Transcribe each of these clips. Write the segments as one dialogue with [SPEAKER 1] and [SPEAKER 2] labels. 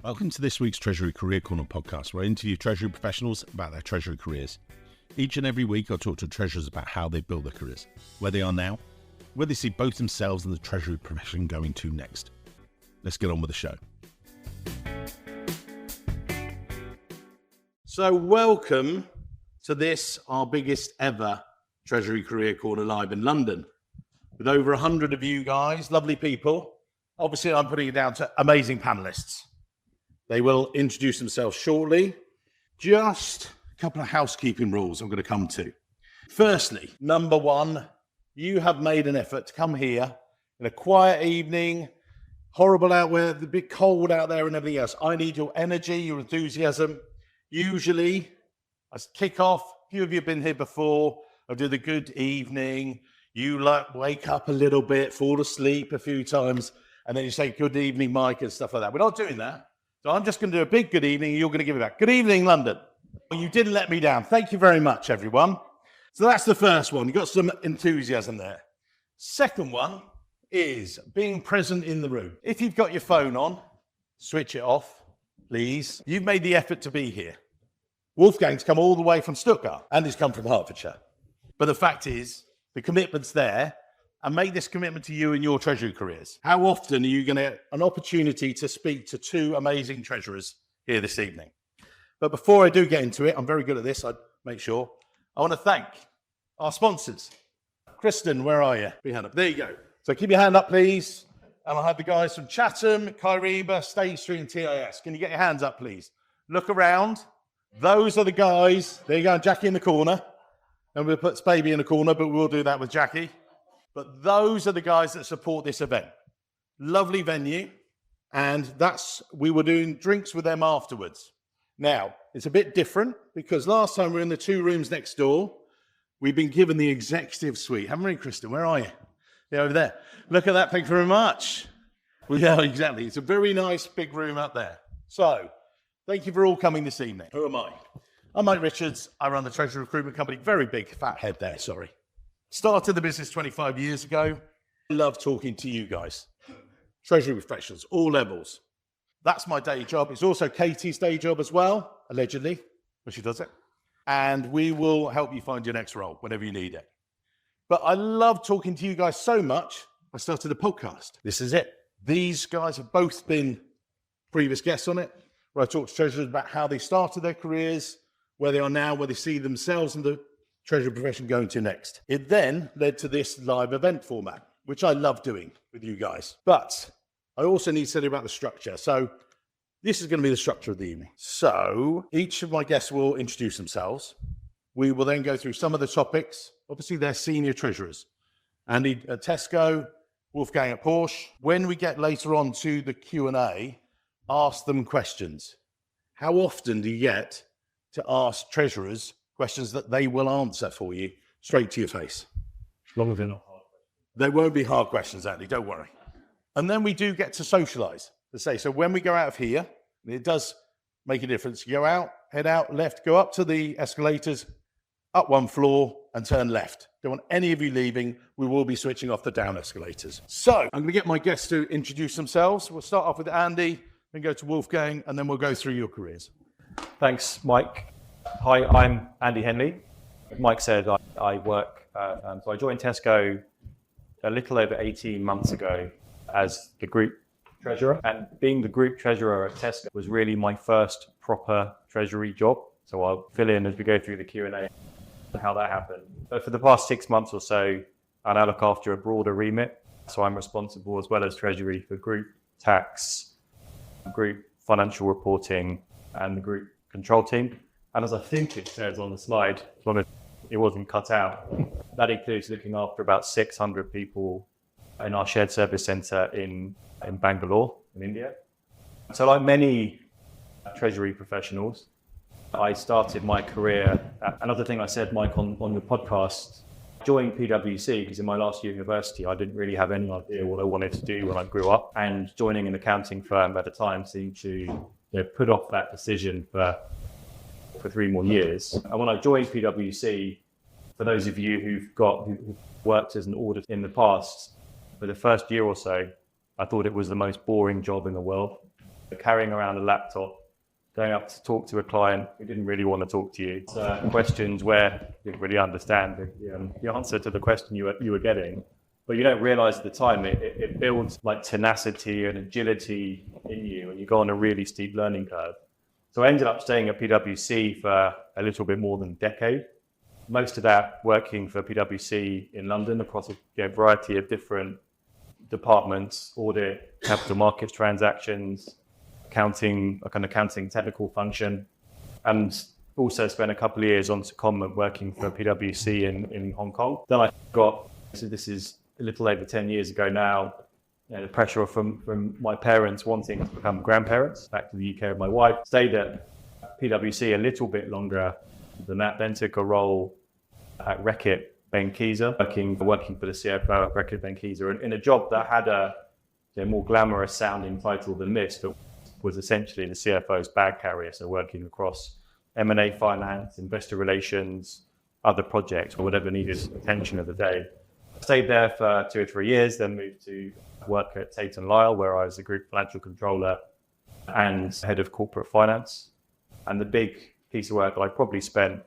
[SPEAKER 1] Welcome to this week's Treasury Career Corner podcast, where I interview Treasury professionals about their Treasury careers. Each and every week, I talk to treasurers about how they build their careers, where they are now, where they see both themselves and the Treasury profession going to next. Let's get on with the show. So welcome to this, our biggest ever Treasury Career Corner live in London. With over 100 of you guys, lovely people. Obviously, I'm putting it down to amazing panelists. They will introduce themselves shortly. Just a couple of housekeeping rules I'm going to come to. Firstly, number one, you have made an effort to come here in a quiet evening, horrible out there, a bit cold out there and everything else. I need your energy, your enthusiasm. Usually, I kick off. A few of you have been here before. I do the good evening. You wake up a little bit, fall asleep a few times, and then you say good evening, Mike, and stuff like that. We're not doing that. So I'm just going to do a big good evening, and you're going to give it back. Good evening, London. Well, you didn't let me down. Thank you very much, everyone. So that's the first one. You've got some enthusiasm there. Second one is being present in the room. If you've got your phone on, switch it off, please. You've made the effort to be here. Wolfgang's come all the way from Stuttgart, and he's come from Hertfordshire. But the fact is, the commitment's there, and make this commitment to you and your Treasury careers. How often are you going to get an opportunity to speak to two amazing treasurers here this evening? But before I do get into it, I'm very good at this, I'd make sure. I want to thank our sponsors. Kristen, where are you? Put your hand up. There you go. So keep your hand up, please. And I'll have the guys from Chatham, Kyriba, State Street, and TIS. Can you get your hands up, please? Look around. Those are the guys. There you go, Jackie in the corner. And we'll put Spaby in the corner, but we'll do that with Jackie. But those are the guys that support this event. Lovely venue. And we were doing drinks with them afterwards. Now, it's a bit different because last time we were in the two rooms next door. We've been given the executive suite. Haven't we, Kristen? Where are you? Yeah, over there. Look at that. Thank you very much. Well, yeah, exactly. It's a very nice big room up there. So, thank you for all coming this evening. Who am I? I'm Mike Richards. I run the Treasury Recruitment Company. Very big fat head there, sorry. Started the business 25 years ago. I love talking to you guys. Treasury professionals, all levels. That's my day job. It's also Katie's day job as well, allegedly, but she does it. And we will help you find your next role whenever you need it. But I love talking to you guys so much, I started a podcast. This is it. These guys have both been previous guests on it, where I talk to treasurers about how they started their careers, where they are now, where they see themselves in the Treasury profession going to next. It then led to this live event format, which I love doing with you guys. But I also need to tell you about the structure. So this is going to be the structure of the evening. So each of my guests will introduce themselves. We will then go through some of the topics. Obviously, they're senior treasurers. Andy at Tesco, Wolfgang at Porsche. When we get later on to the Q&A, ask them questions. How often do you get to ask treasurers questions that they will answer for you straight to your face?
[SPEAKER 2] As long as they're not hard questions.
[SPEAKER 1] They won't be hard questions, Andy, don't worry. And then we do get to socialise. So when we go out of here, it does make a difference. You go out, head out, left, go up to the escalators, up one floor and turn left. Don't want any of you leaving. We will be switching off the down escalators. So I'm going to get my guests to introduce themselves. We'll start off with Andy, then go to Wolfgang, and then we'll go through your careers.
[SPEAKER 2] Thanks, Mike. Hi, I'm Andy Henley. Mike said I work, so I joined Tesco a little over 18 months ago as the group treasurer. And being the group treasurer at Tesco was really my first proper treasury job. So I'll fill in as we go through the Q&A how that happened. But for the past 6 months or so, I now look after a broader remit. So I'm responsible as well as treasury for group tax, group financial reporting, and the group control team. And as I think it says on the slide, as long as it wasn't cut out, that includes looking after about 600 people in our shared service centre in Bangalore, in India. So like many treasury professionals, I started my career, another thing I said, Mike, on the podcast, joined PwC because in my last year of university, I didn't really have any idea what I wanted to do when I grew up. And joining an accounting firm at the time seemed to put off that decision for 3 more years. And when I joined PwC, for those of you who've worked as an audit in the past, for the first year or so, I thought it was the most boring job in the world. carrying around a laptop, going up to talk to a client who didn't really want to talk to you. Questions where you didn't really understand the answer to the question you were getting. But you don't realize at the time it builds like tenacity and agility in you, and you go on a really steep learning curve. So I ended up staying at PwC for a little bit more than a decade. Most of that working for PwC in London across a variety of different departments: audit, capital markets transactions, accounting, a kind of accounting technical function, and also spent a couple of years on secondment working for PwC in Hong Kong. Then I got, so this is a little over 10 years ago now, the pressure from my parents wanting to become grandparents, back to the UK with my wife. Stayed at PwC a little bit longer than that, then took a role at Reckitt Benckiser, working for the CFO at Reckitt Benckiser, in a job that had a more glamorous sounding title than this, but was essentially the CFO's bag carrier, so working across M&A finance, investor relations, other projects, or whatever needed attention of the day. Stayed there for 2 or 3 years, then moved to work at Tate & Lyle, where I was the group financial controller and head of corporate finance. And the big piece of work I probably spent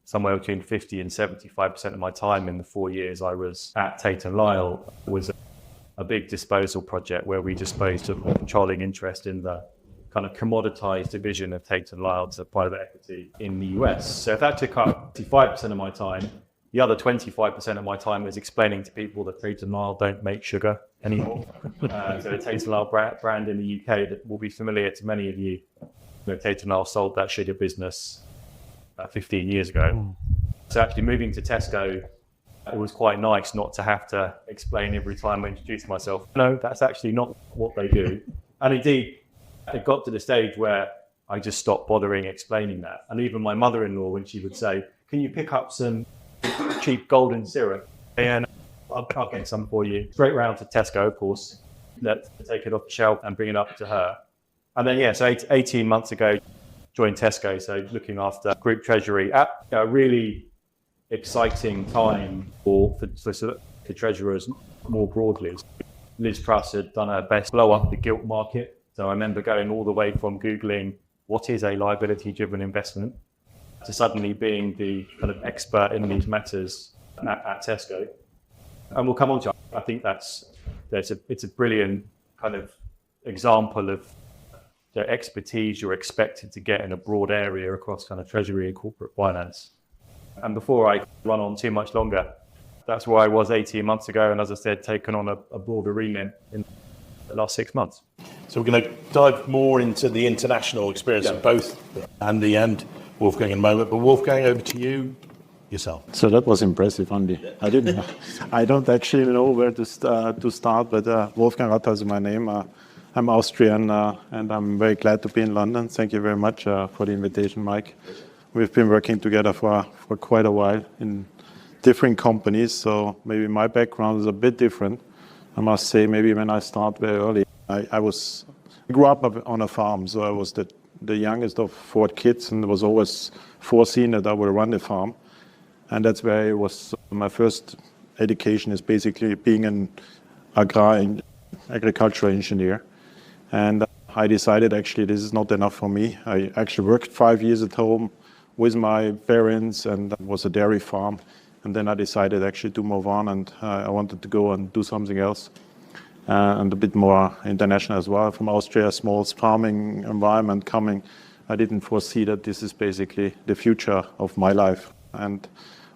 [SPEAKER 2] somewhere between 50 and 75% of my time in the 4 years I was at Tate & Lyle was a big disposal project where we disposed of a controlling interest in the kind of commoditized division of Tate & Lyle to private equity in the US. So if that took up 55% of my time, the other 25% of my time was explaining to people that Tate & Lyle don't make sugar anymore. So the Tate & Lyle brand in the UK that will be familiar to many of you. Tate & Lyle sold that sugar business 15 years ago. So actually moving to Tesco, it was quite nice not to have to explain every time I introduced myself. No, that's actually not what they do. And indeed, it got to the stage where I just stopped bothering explaining that. And even my mother-in-law, when she would say, "Can you pick up some cheap golden syrup?" And I'll get some for you. Straight round to Tesco, of course, take it off the shelf and bring it up to her. And then, so 18 months ago, joined Tesco, so looking after group treasury at a really exciting time for treasurers more broadly. Liz Truss had done her best to blow up the gilt market. So I remember going all the way from Googling what is a liability-driven investment to suddenly being the kind of expert in these matters at Tesco. And we'll come on to it. I think it's a brilliant kind of example of the expertise you're expected to get in a broad area across kind of treasury and corporate finance. And before I run on too much longer, that's where I was 18 months ago. And as I said, taken on a broader remit in the last 6 months.
[SPEAKER 1] So we're going to dive more into the international experience of both Andy and Wolfgang in a moment. But Wolfgang, over to you yourself.
[SPEAKER 3] So that was impressive, Andy. I don't actually know where to start, but Wolfgang Ratter is my name. I'm Austrian, and I'm very glad to be in London. Thank you very much for the invitation, Mike. We've been working together for quite a while in different companies, so maybe my background is a bit different. I must say, maybe when I start very early, I grew up on a farm, so I was the youngest of 4 kids, and it was always foreseen that I would run the farm. And that's where it was. My first education is basically being an agricultural engineer. And I decided actually this is not enough for me. I actually worked 5 years at home with my parents, and it was a dairy farm. And then I decided actually to move on, and I wanted to go and do something else. And a bit more international as well. From Austria, small farming environment coming. I didn't foresee that this is basically the future of my life. And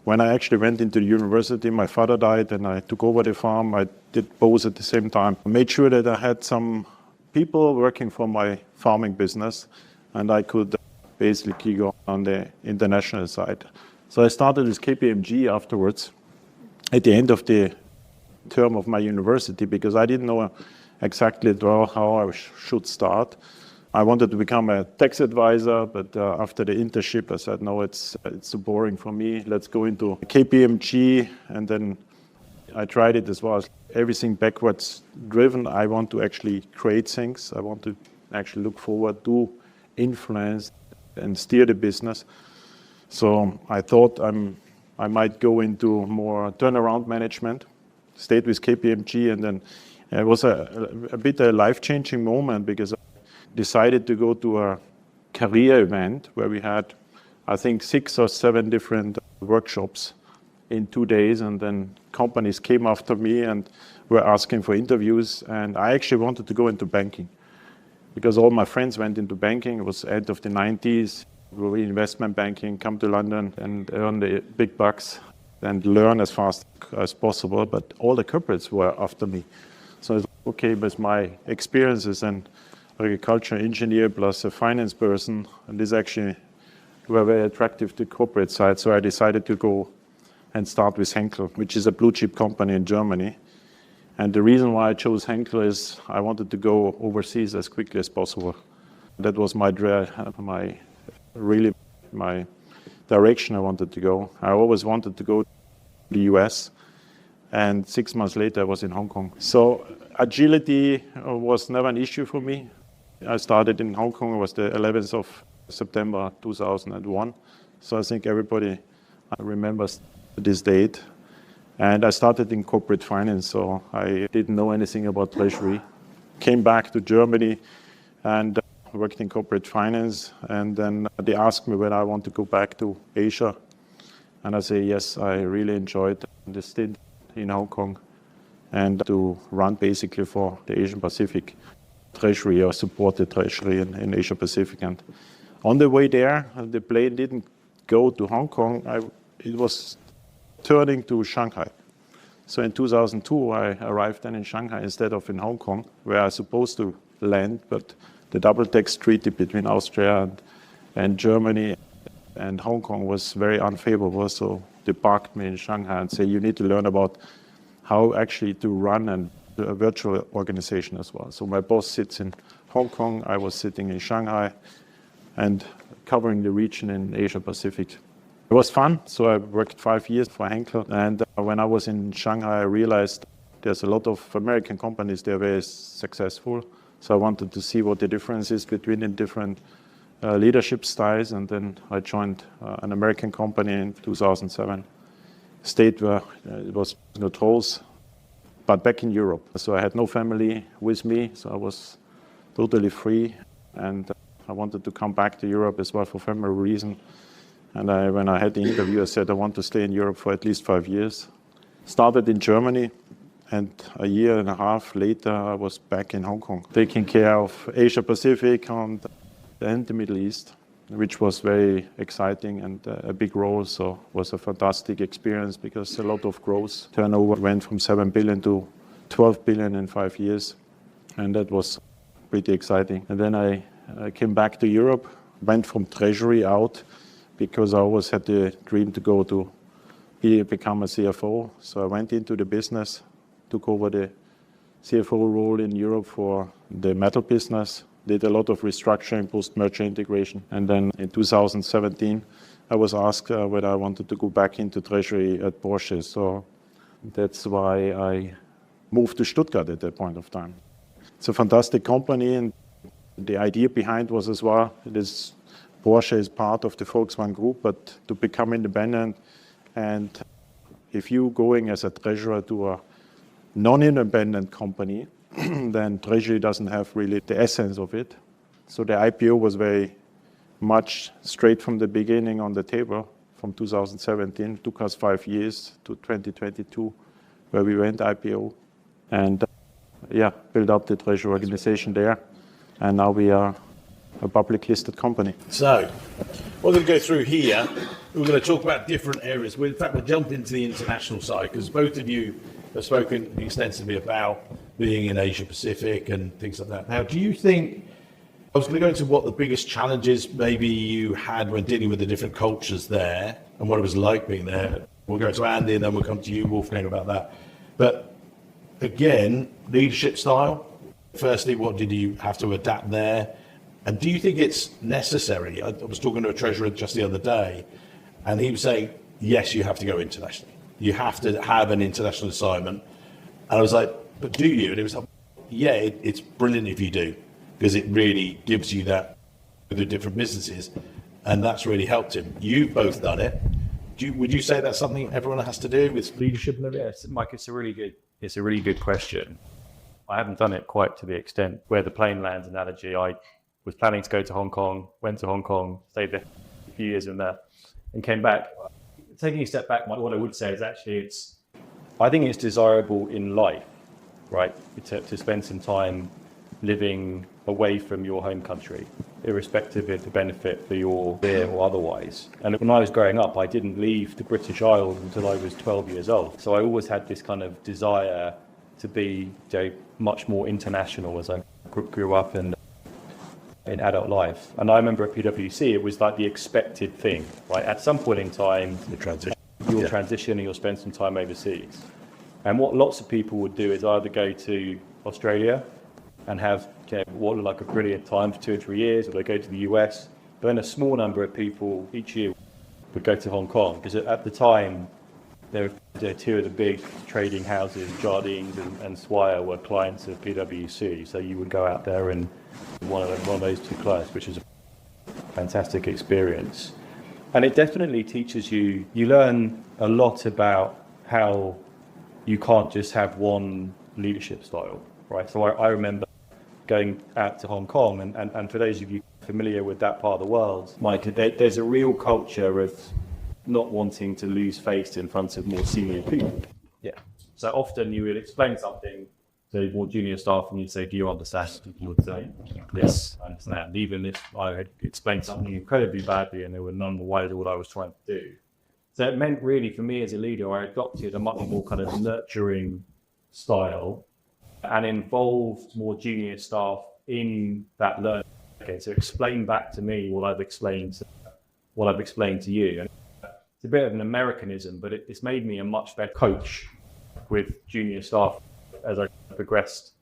[SPEAKER 3] when I actually went into the university, my father died and I took over the farm. I did both at the same time. I made sure that I had some people working for my farming business, and I could basically go on the international side. So I started with KPMG afterwards at the end of the term of my university, because I didn't know exactly how I should start. I wanted to become a tax advisor, but after the internship, I said, no, it's too boring for me. Let's go into KPMG. And then I tried it as well as everything backwards driven. I want to actually create things. I want to actually look forward to influence and steer the business. So I thought I might go into more turnaround management, stayed with KPMG, and then it was a bit a life-changing moment, because decided to go to a career event where we had, I think, 6 or 7 different workshops in 2 days, and then companies came after me and were asking for interviews, and I actually wanted to go into banking because all my friends went into banking. It was end of the 90s, we were in investment banking, come to London and earn the big bucks and learn as fast as possible, but all the corporates were after me. So I was okay, with my experiences and agriculture engineer plus a finance person, and this actually were very attractive to corporate side, so I decided to go and start with Henkel, which is a blue chip company in Germany. And the reason why I chose Henkel is I wanted to go overseas as quickly as possible. That was my direction I wanted to go. I always wanted to go to the US, and 6 months later I was in Hong Kong. So agility was never an issue for me. I started in Hong Kong, it was the 11th of September 2001. So I think everybody remembers this date. And I started in corporate finance, so I didn't know anything about treasury. Came back to Germany and worked in corporate finance, and then they asked me whether I want to go back to Asia. And I say yes, I really enjoyed the stint in Hong Kong and to run basically for the Asian Pacific Treasury or support the Treasury in Asia Pacific. And on the way there, the plane didn't go to Hong Kong, it was turning to Shanghai. So in 2002, I arrived then in Shanghai instead of in Hong Kong, where I was supposed to land, but the double tax treaty between Austria and Germany and Hong Kong was very unfavorable. So they parked me in Shanghai and say, you need to learn about how actually to run a virtual organization as well. So my boss sits in Hong Kong, I was sitting in Shanghai and covering the region in Asia Pacific. It was fun, so I worked 5 years for Henkel, and when I was in Shanghai, I realized there's a lot of American companies, they're very successful, so I wanted to see what the difference is between the different leadership styles, and then I joined an American company in 2007, stayed where it was no tolls, but back in Europe. So I had no family with me, so I was totally free, and I wanted to come back to Europe as well for family reasons. And when I had the interview, I said I want to stay in Europe for at least 5 years. Started in Germany, and a year and a half later, I was back in Hong Kong, taking care of Asia Pacific and the Middle East, which was very exciting and a big role. So it was a fantastic experience because a lot of growth. Turnover went from 7 billion to 12 billion in 5 years, and that was pretty exciting. And then I came back to Europe, went from Treasury out, because I always had the dream to go to become a CFO. So I went into the business, took over the CFO role in Europe for the metal business, did a lot of restructuring, post-merger integration. And then in 2017, I was asked whether I wanted to go back into Treasury at Porsche. So that's why I moved to Stuttgart at that point of time. It's a fantastic company, and the idea behind was as well, Porsche is part of the Volkswagen Group, but to become independent, and if you're going as a treasurer to a non-independent company, then Treasury doesn't have really the essence of it. So the IPO was very much straight from the beginning on the table from 2017. It took us 5 years to 2022, where we went IPO and built up the Treasury organization there. And now we are a public listed company.
[SPEAKER 1] So, we're going to go through here. We're going to talk about different areas. In fact, we'll jump into the international side because both of you have spoken extensively about being in Asia Pacific and things like that. Now, do you think, I was going to go into what the biggest challenges maybe you had when dealing with the different cultures there and what it was like being there. We'll go to Andy and then we'll come to you, Wolfgang, about that. But again, leadership style. Firstly, what did you have to adapt there? And do you think it's necessary? I was talking to a treasurer just the other day, and he was saying, yes, you have to go international. You have to have an international assignment. And I was like, but do you? And he was like, yeah, it's brilliant if you do, because it really gives you that with the different businesses, and that's really helped him. You've both done it. Would you say that's something everyone has to do with leadership and everything?
[SPEAKER 2] Yes, Mike, it's a really good question. I haven't done it quite to the extent where the plane lands analogy. was planning to go to Hong Kong, went to Hong Kong, stayed there a few years in there, and came back. Taking a step back, what I would say is actually I think it's desirable in life, right, to spend some time living away from your home country, irrespective of the benefit for your career or otherwise. And when I was growing up, I didn't leave the British Isles until I was 12 years old. So I always had this kind of desire to be much more international as I grew up and in adult life. And I remember at PwC, it was like the expected thing, right? At some point in time, you'll transition and you'll spend some time overseas. And what lots of people would do is either go to Australia and have what looked like a brilliant time for 2 or 3 years, or they go to the US. But then a small number of people each year would go to Hong Kong, because at the time, there were two of the big trading houses, Jardines and Swire, were clients of PwC. So you would go out there and one of those two clients, which is a fantastic experience. And it definitely teaches you learn a lot about how you can't just have one leadership style, right? So I remember going out to Hong Kong, and for those of you familiar with that part of the world, Mike, there's a real culture of not wanting to lose face in front of more senior people. Yeah. So often you would explain something to more junior staff and you'd say, do you understand? People would say, yes, I understand. Even if I had explained something incredibly badly and they were none the wiser what I was trying to do. So it meant really for me as a leader, I adopted a much more kind of nurturing style and involved more junior staff in that learning. Okay, so explain back to me what I've explained to you. And it's a bit of an Americanism, but it's made me a much better coach with junior staff as I progressed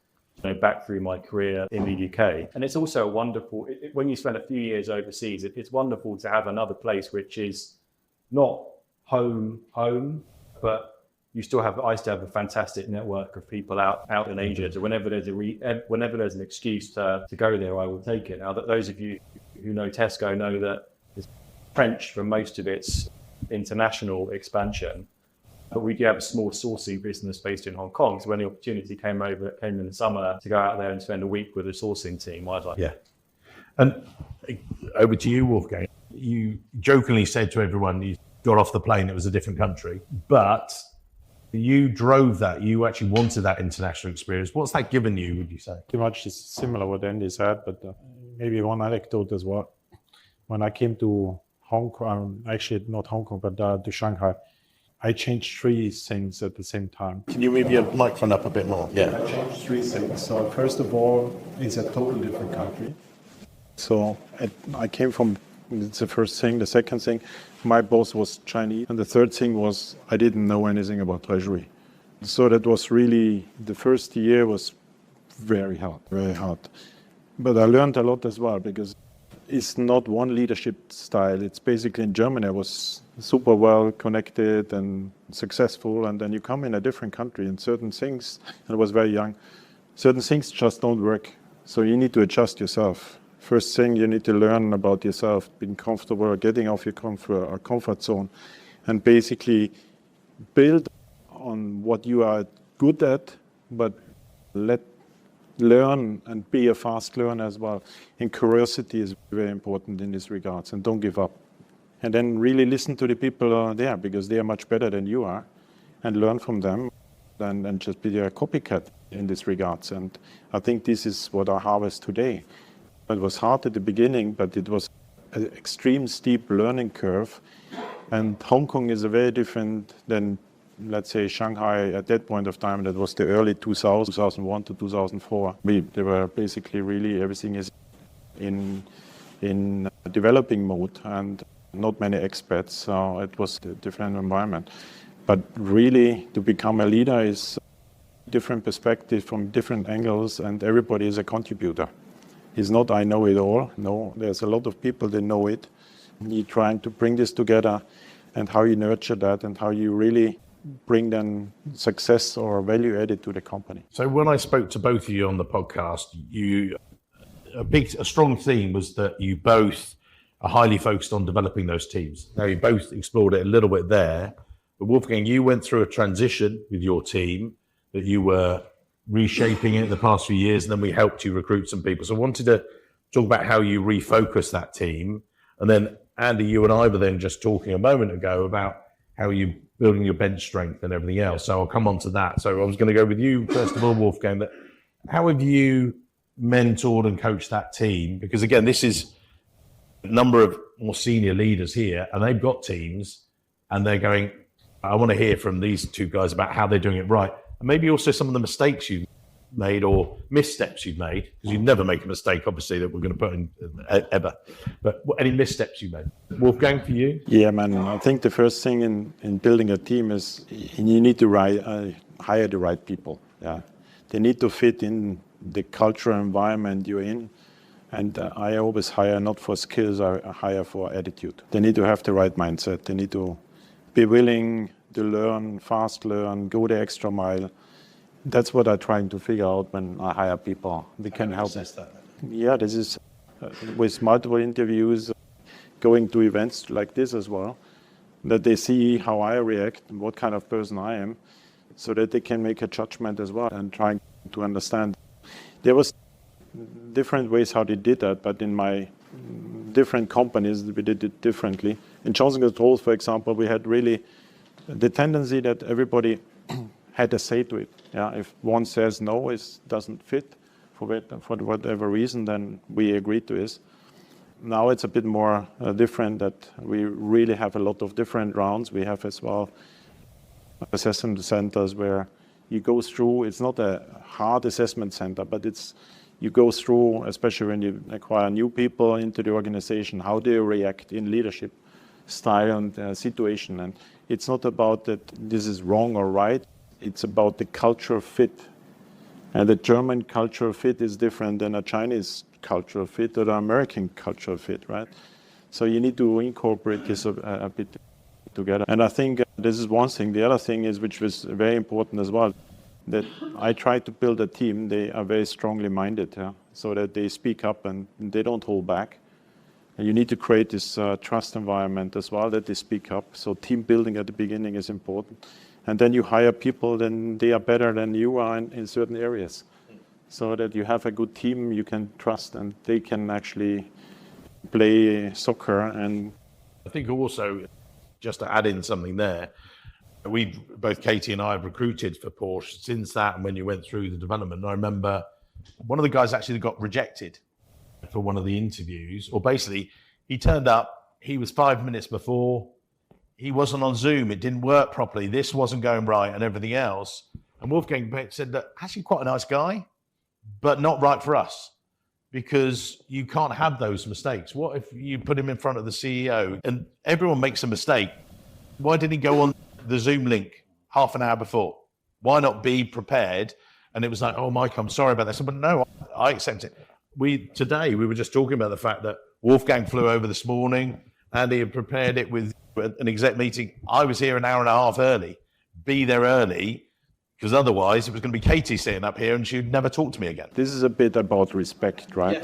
[SPEAKER 2] back through my career in the UK. And it's also wonderful, when you spend a few years overseas, it's wonderful to have another place which is not home, but I still have a fantastic network of people out in Asia. So whenever there's an excuse to go there, I will take it. Now, that those of you who know Tesco know that it's French for most of its international expansion, but we do have a small sourcing business based in Hong Kong. So when the opportunity came in the summer to go out there and spend a week with a sourcing team, I was like,
[SPEAKER 1] yeah. And over to you, Wolfgang. You jokingly said to everyone you got off the plane, it was a different country, but you drove that. You actually wanted that international experience. What's that given you, would you say?
[SPEAKER 3] Pretty much is similar what Andy said, but maybe one anecdote as well. When I came to Hong Kong, actually not Hong Kong, but to Shanghai, I changed 3 things at the same time.
[SPEAKER 1] Can you move your microphone up a bit more? Yeah.
[SPEAKER 3] I changed 3 things. So first of all, it's a totally different country. So I came from, it's the first thing. The second thing, my boss was Chinese. And the third thing was I didn't know anything about treasury. So that was really, the first year was very hard. But I learned a lot as well, because it's not one leadership style. It's basically in Germany, I was super well connected and successful. And then you come in a different country and certain things, and I was very young, certain things just don't work. So you need to adjust yourself. First thing, you need to learn about yourself, being comfortable, getting off your comfort zone, and basically build on what you are good at, but learn and be a fast learner as well. And curiosity is very important in this regards, and don't give up. And then really listen to the people there, because they are much better than you are, and learn from them, and just be a copycat in this regards. And I think this is what I harvest today. It was hard at the beginning, but it was an extreme steep learning curve. And Hong Kong is a very different than, let's say, Shanghai at that point of time. That was the early 2001 to 2004. They were basically really, everything is in developing mode and not many expats. So it was a different environment. But really, to become a leader is a different perspective from different angles, and everybody is a contributor. It's not I know it all. No, there's a lot of people that know it. You're trying to bring this together, and how you nurture that, and how you really bring then success or value added to the company.
[SPEAKER 1] So when I spoke to both of you on the podcast, a strong theme was that you both are highly focused on developing those teams. Now, you both explored it a little bit there, but Wolfgang, you went through a transition with your team that you were reshaping it in the past few years, and then we helped you recruit some people. So I wanted to talk about how you refocus that team. And then, Andy, you and I were then just talking a moment ago about how you building your bench strength and everything else. So I'll come on to that. So I was going to go with you, first of all, Wolfgang. That how have you mentored and coached that team? Because again, this is a number of more senior leaders here, and they've got teams, and they're going, I want to hear from these two guys about how they're doing it right. And maybe also some of the mistakes you've made or missteps you've made, because you never make a mistake, obviously, that we're going to put in ever. But any missteps you made? Wolfgang, for you?
[SPEAKER 3] Yeah, man. I think the first thing in building a team is you need to hire the right people. Yeah, they need to fit in the cultural environment you're in. And I always hire not for skills, I hire for attitude. They need to have the right mindset. They need to be willing to learn, fast learn, go the extra mile. That's what I'm trying to figure out when I hire people. They can help. Yeah, this is with multiple interviews, going to events like this as well, that they see how I react and what kind of person I am, so that they can make a judgment as well and trying to understand. There was different ways how they did that, but in my different companies, we did it differently. In Johnson Controls, for example, we had really the tendency that everybody had a say to it. Yeah, if one says no, it doesn't fit for whatever reason, then we agree to it. Now it's a bit more different, that we really have a lot of different rounds. We have as well assessment centers where you go through. It's not a hard assessment center, but you go through, especially when you acquire new people into the organization, how they react in leadership style and situation. And it's not about that this is wrong or right. It's about the cultural fit. And the German cultural fit is different than a Chinese cultural fit or the American cultural fit, right? So you need to incorporate this a bit together. And I think this is one thing. The other thing is, which was very important as well, that I try to build a team. They are very strongly minded, yeah? So that they speak up and they don't hold back. And you need to create this trust environment as well, that they speak up. So team building at the beginning is important. And then you hire people, then they are better than you are in certain areas. So that you have a good team you can trust, and they can actually play soccer. And
[SPEAKER 1] I think also, just to add in something there, both Katie and I have recruited for Porsche since that, and when you went through the development. I remember one of the guys actually got rejected for one of the interviews, or basically he turned up, he was 5 minutes before, he wasn't on Zoom, it didn't work properly, this wasn't going right and everything else. And Wolfgang said that actually quite a nice guy, but not right for us, because you can't have those mistakes. What if you put him in front of the CEO and everyone makes a mistake? Why didn't he go on the Zoom link half an hour before? Why not be prepared? And it was like, oh, Mike, I'm sorry about this. But no, I accept it. Today we were just talking about the fact that Wolfgang flew over this morning and he had prepared it with an exec meeting. I was here an hour and a half early. Be there early, because otherwise it was going to be Katie sitting up here and she'd never talk to me again.
[SPEAKER 3] This is a bit about respect, right?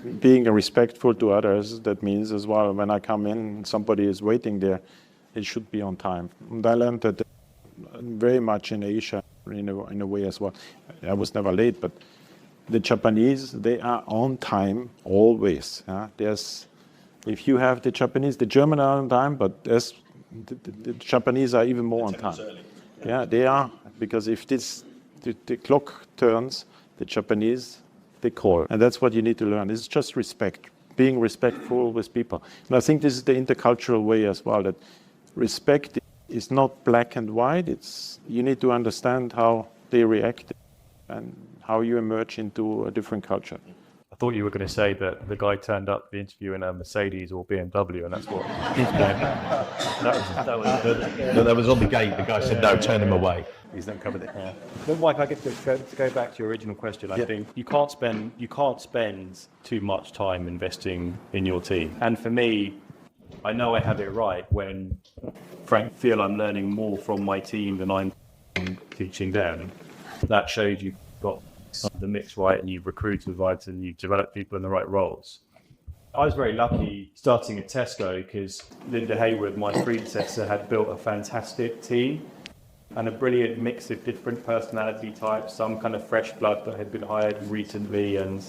[SPEAKER 3] Yeah. Being respectful to others, that means as well, when I come in, somebody is waiting there, it should be on time. And I learned that very much in Asia, in a way as well. I was never late, but the Japanese, they are on time always. If you have the Japanese, the German are on time, but the Japanese are even more on time. Yeah, they are, because if the clock turns, the Japanese, they call. And that's what you need to learn. It's just respect, being respectful with people. And I think this is the intercultural way as well, that respect is not black and white. You need to understand how they react and how you emerge into a different culture.
[SPEAKER 2] I thought you were going to say that the guy turned up the interview in a Mercedes or BMW, and that's what.
[SPEAKER 1] that was on the gate. The guy said, "No, turn him away." He's then covered it.
[SPEAKER 2] Yeah. But Mike, I guess to go back to your original question, I think you can't spend too much time investing in your team. And for me, I know I have it right when Frank feel I'm learning more from my team than I'm teaching them. That shows you've got the mix right, and you've recruited right, and you've developed people in the right roles. I was very lucky starting at Tesco because Linda Hayward, my predecessor, had built a fantastic team and a brilliant mix of different personality types, some kind of fresh blood that had been hired recently, and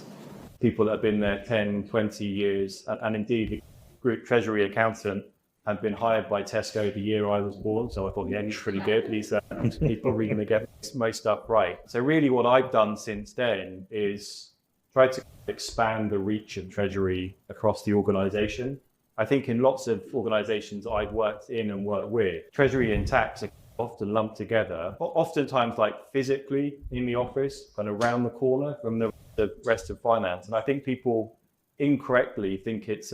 [SPEAKER 2] people that have been there 10, 20 years, and indeed the group treasury accountant had been hired by Tesco the year I was born, so I thought, yeah, he's pretty good. These people are really going to get most stuff right. So really what I've done since then is try to expand the reach of treasury across the organization. I think in lots of organizations I've worked in and worked with, treasury and tax are often lumped together, oftentimes like physically in the office, kind of around the corner from the rest of finance. And I think people incorrectly think it's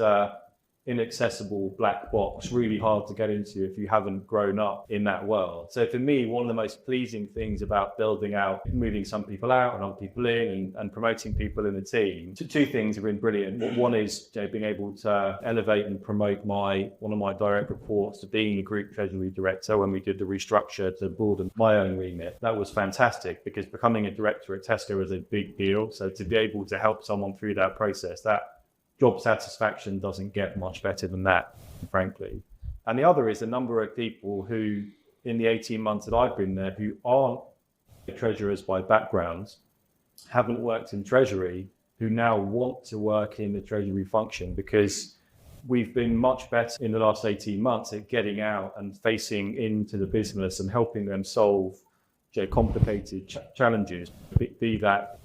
[SPEAKER 2] inaccessible black box, really hard to get into if you haven't grown up in that world. So for me, one of the most pleasing things about building out, moving some people out and other people in, and promoting people in the team, two things have been brilliant. One is being able to elevate and promote one of my direct reports to being the group treasury director when we did the restructure to broaden my own remit. That was fantastic because becoming a director at Tesco is a big deal. So to be able to help someone through that process, that job satisfaction doesn't get much better than that, frankly. And the other is a number of people who, in the 18 months that I've been there, who aren't treasurers by background, haven't worked in treasury, who now want to work in the treasury function because we've been much better in the last 18 months at getting out and facing into the business and helping them solve complicated challenges, be that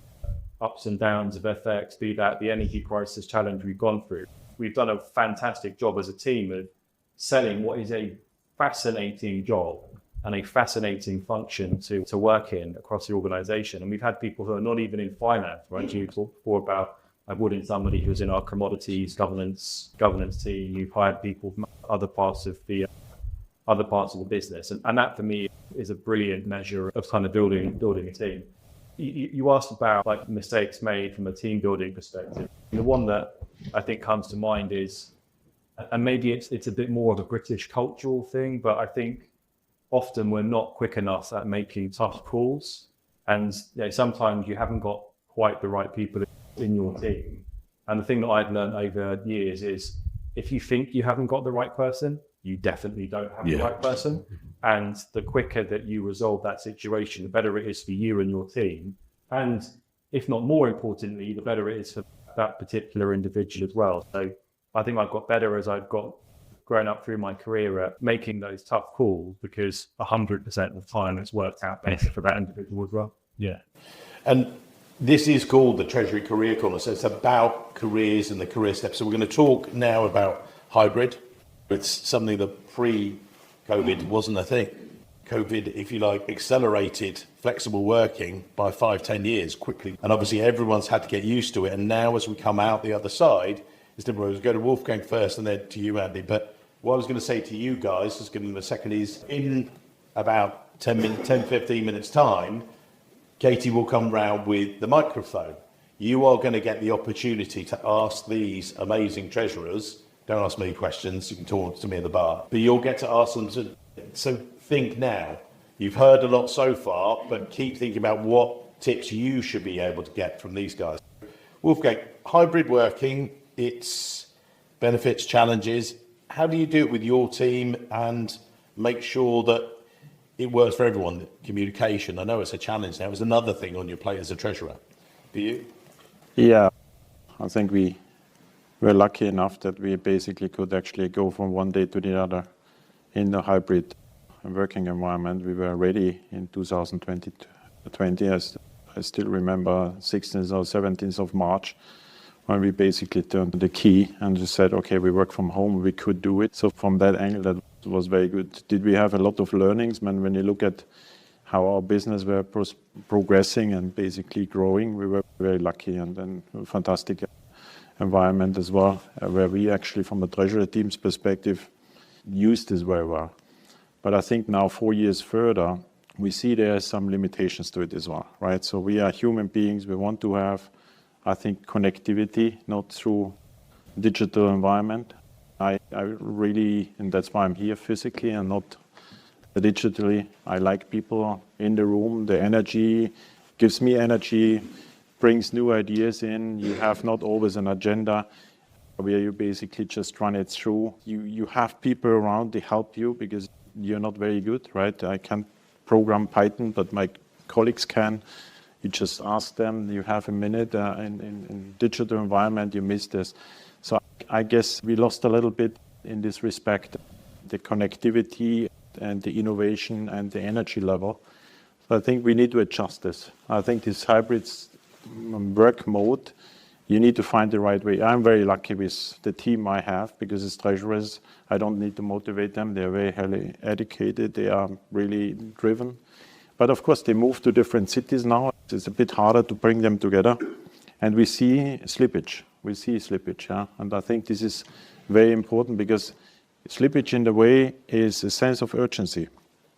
[SPEAKER 2] ups and downs of FX, be that the energy crisis challenge we've gone through. We've done a fantastic job as a team of selling what is a fascinating job and a fascinating function to work in across the organization. And we've had people who are not even in finance, right? You talked before about, I brought in somebody who's in our commodities governance team. You've hired people from other parts of the business. And that for me is a brilliant measure of kind of building a team. You asked about like mistakes made from a team building perspective. The one that I think comes to mind is, and maybe it's a bit more of a British cultural thing, but I think often we're not quick enough at making tough calls. And sometimes you haven't got quite the right people in your team. And the thing that I've learned over years is if you think you haven't got the right person, you definitely don't have the right person. And the quicker that you resolve that situation, the better it is for you and your team. And if not more importantly, the better it is for that particular individual as well. So I think I've got better as I've grown up through my career at making those tough calls because 100% of the time it's worked out better for that individual as well.
[SPEAKER 1] Yeah. And this is called the Treasury Career Corner. So it's about careers and the career steps. So we're going to talk now about hybrid. It's something that pre-COVID wasn't a thing. COVID, if you like, accelerated flexible working by 5-10 years quickly. And obviously everyone's had to get used to it. And now as we come out the other side, it's different. We'll go to Wolfgang first and then to you, Andy. But what I was going to say to you guys, just give them a second, is in about 10-15 minutes time, Katie will come round with the microphone. You are going to get the opportunity to ask these amazing treasurers. Don't ask me questions, you can talk to me in the bar. But you'll get to ask them so think now. You've heard a lot so far, but keep thinking about what tips you should be able to get from these guys. Wolfgang, hybrid working, its benefits, challenges. How do you do it with your team and make sure that it works for everyone? Communication, I know it's a challenge now. It's another thing on your plate as a treasurer. Do you?
[SPEAKER 3] Yeah, I think we were lucky enough that we basically could actually go from one day to the other in the hybrid working environment. We were ready in 2020. I still remember 16th or 17th of March when we basically turned the key and just said, okay, we work from home, we could do it. So from that angle, that was very good. Did we have a lot of learnings? When you look at how our business were progressing and basically growing, we were very lucky, and then a fantastic environment as well, where we actually, from the treasury team's perspective, used this very well. But I think now 4 years further, we see there are some limitations to it as well, right? So we are human beings. We want to have, I think, connectivity, not through digital environment. I really, and that's why I'm here physically and not digitally. I like people in the room. The energy gives me energy, brings new ideas in. You have not always an agenda where you basically just run it through. You have people around to help you because you're not very good, right? I can't program Python, but my colleagues can. You just ask them, you have a minute. In digital environment, you miss this. So I guess we lost a little bit in this respect, the connectivity and the innovation and the energy level. So I think we need to adjust this. I think this hybrid work mode, you need to find the right way. I'm very lucky with the team I have because as treasurers, I don't need to motivate them. They're very highly educated. They are really driven. But of course, they move to different cities now. It's a bit harder to bring them together. And we see slippage. Yeah? And I think this is very important because slippage in the way is a sense of urgency.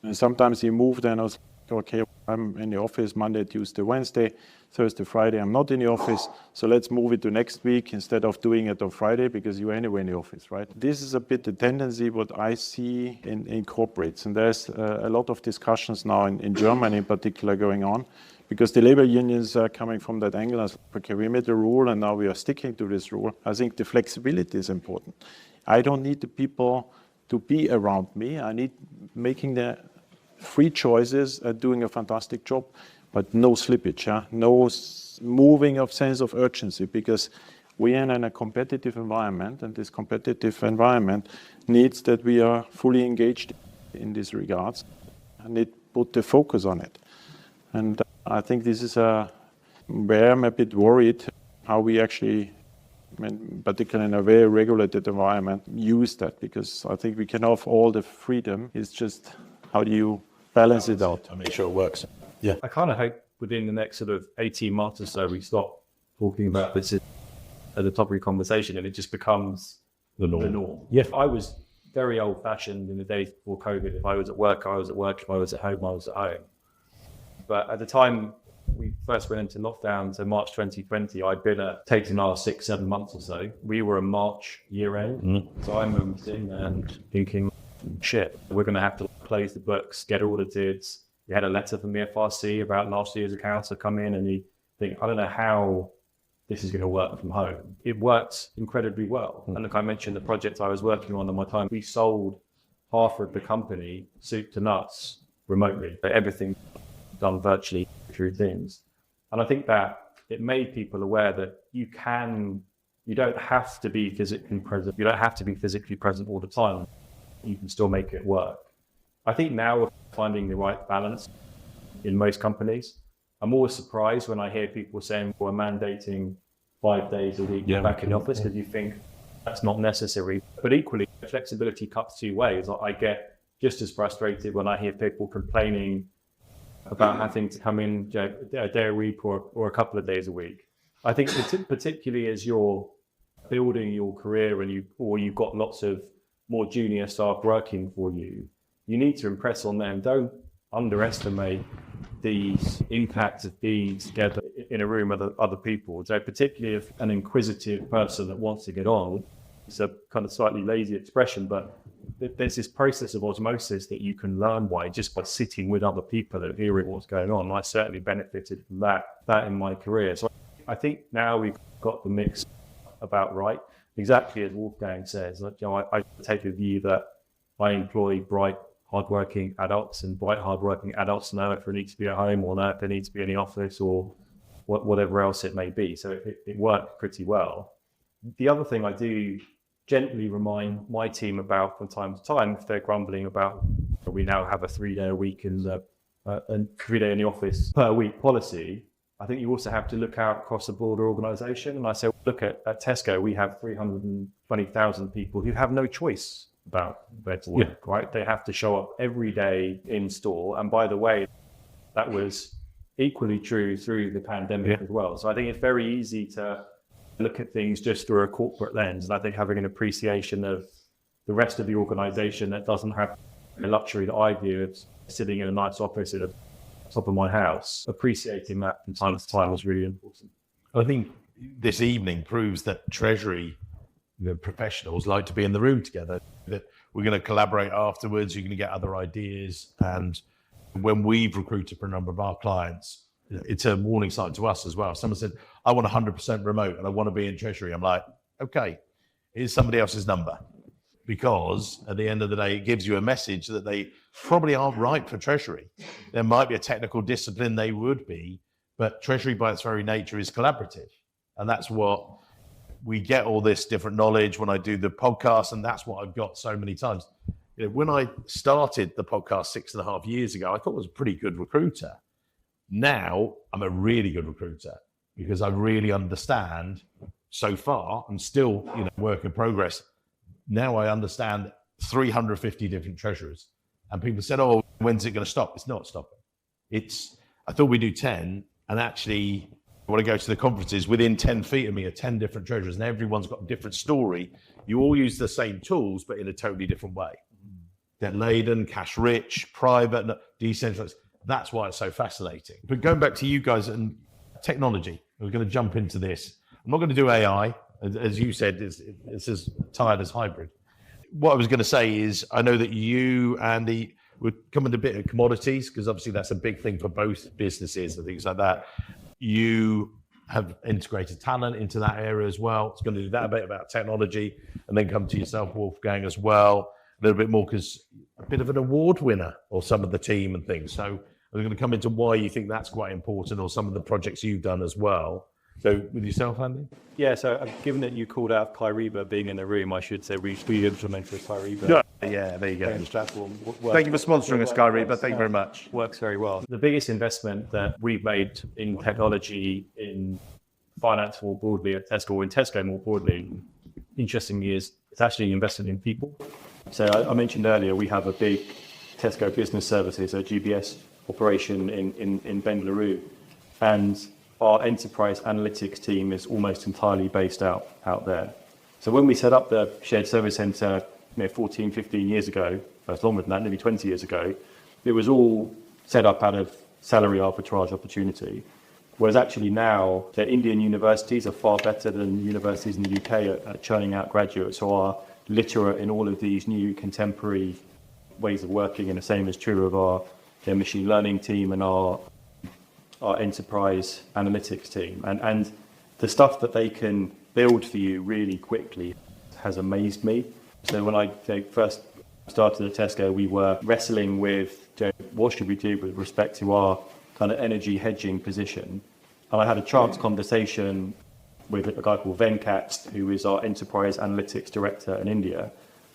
[SPEAKER 3] And sometimes you move then, okay, I'm in the office Monday, Tuesday, Wednesday, Thursday, Friday, I'm not in the office. So let's move it to next week instead of doing it on Friday because you're anyway in the office, right? This is a bit the tendency what I see in corporates. And there's a lot of discussions now in Germany in particular going on because the labor unions are coming from that angle as, okay, we made a rule and now we are sticking to this rule. I think the flexibility is important. I don't need the people to be around me. I need making the free choices and doing a fantastic job, but no slippage, no moving of sense of urgency, because we are in a competitive environment, and this competitive environment needs that we are fully engaged in these regards, and it put the focus on it. And I think this is where I'm a bit worried how we actually, particularly in a very regulated environment, use that, because I think we can have all the freedom. It's just how do you balance it out?
[SPEAKER 1] I make sure it works. Yeah.
[SPEAKER 2] I kind of hope within the next sort of 18 months or so, we stop talking about this at the top of your conversation and it just becomes the norm. Yeah. I was very old fashioned in the days before COVID. If I was at work, I was at work. If I was at home, I was at home. But at the time we first went into lockdown, so March 2020, I'd been taking our 6-7 months or so. We were a March year end. So I remember sitting there and thinking, shit, we're going to have to close the books, get audited. You had a letter from the FRC about last year's accounts to come in, and you think, I don't know how this is going to work from home. It worked incredibly well. And look, I mentioned the project I was working on at my time. We sold half of the company, soup to nuts, remotely. Everything done virtually through Teams. And I think that it made people aware that you don't have to be physically present. You don't have to be physically present all the time. You can still make it work. I think now we're finding the right balance in most companies. I'm always surprised when I hear people saying we're mandating 5 days a week back in the office, because you think that's not necessary. But equally, flexibility cuts two ways. I get just as frustrated when I hear people complaining about having to come in a day a week or a couple of days a week. I think particularly as you're building your career and you've got lots of more junior staff working for you, you need to impress on them. Don't underestimate the impact of being together in a room with other people. So particularly if an inquisitive person that wants to get on, it's a kind of slightly lazy expression, but there's this process of osmosis that you can learn just by sitting with other people that are hearing what's going on. And I certainly benefited from that in my career. So I think now we've got the mix about right. Exactly as Wolfgang says, I take the view that I employ bright, hardworking adults, and bright, hardworking adults know if they need to be at home or know if they need to be in the office or whatever else it may be. So it worked pretty well. The other thing I do gently remind my team about from time to time, if they're grumbling about we now have a 3-day a week and 3 day in the office per week policy, I think you also have to look out across the broader organization. And I say, look at Tesco, we have 320,000 people who have no choice about where to work, right? They have to show up every day in store. And by the way, that was equally true through the pandemic as well. So I think it's very easy to look at things just through a corporate lens. And I think having an appreciation of the rest of the organization that doesn't have the luxury that I do of sitting in a nice office at the top of my house, appreciating that from time to time was really important.
[SPEAKER 1] I think this evening proves that Treasury professionals like to be in the room together, that we're going to collaborate afterwards, you're going to get other ideas. And when we've recruited for a number of our clients, it's a warning sign to us as well. Someone said, I want 100% remote and I want to be in Treasury. I'm like, okay, here's somebody else's number. Because at the end of the day, it gives you a message that they probably aren't right for Treasury. There might be a technical discipline they would be, But Treasury by its very nature is collaborative. And that's what we get, all this different knowledge when I do the podcast. And that's what I've got so many times. You know, when I started the podcast 6.5 years ago, I thought I was a pretty good recruiter. Now I'm a really good recruiter because I really understand. So far, I'm still, work in progress. Now I understand 350 different treasurers. And people said, oh, when's it going to stop? It's not stopping. I thought we do 10. And actually, when I go to the conferences, within 10 feet of me are 10 different treasurers, and everyone's got a different story. You all use the same tools, but in a totally different way. Debt laden, cash rich, private, decentralized. That's why it's so fascinating. But going back to you guys and technology, we're going to jump into this. I'm not going to do AI, as you said, it's as tired as hybrid. What I was going to say is, I know that you, Andy, would come into a bit of commodities, because obviously that's a big thing for both businesses and things like that. You have integrated talent into that area as well. It's going to do that a bit about technology, and then come to yourself, Wolfgang, as well, a little bit more, because a bit of an award winner or some of the team and things. So I'm going to come into why you think that's quite important, or some of the projects you've done as well. So with yourself, Andy?
[SPEAKER 2] Yeah, so given that you called out Kyriba being in the room, I should say we implemented Kyriba.
[SPEAKER 1] Yeah, there you go.
[SPEAKER 2] Platform.
[SPEAKER 1] Thank you for sponsoring us, Kyriba. Thank you very much.
[SPEAKER 2] Works very well. The biggest investment that we've made in technology, in finance more broadly at Tesco, in Tesco more broadly, interestingly, is it's actually invested in people. So I mentioned earlier, we have a big Tesco Business Services, a GBS operation in Bengaluru. And our enterprise analytics team is almost entirely based out there. So when we set up the shared service center 14, 15 years ago, it's longer than that, nearly 20 years ago, it was all set up out of salary arbitrage opportunity. Whereas actually now, the Indian universities are far better than universities in the UK at churning out graduates who are literate in all of these new contemporary ways of working, and the same is true of our machine learning team and our enterprise analytics team. And the stuff that they can build for you really quickly has amazed me. So when I first started at Tesco, we were wrestling with what should we do with respect to our kind of energy hedging position. And I had a chance conversation with a guy called Venkat, who is our enterprise analytics director in India.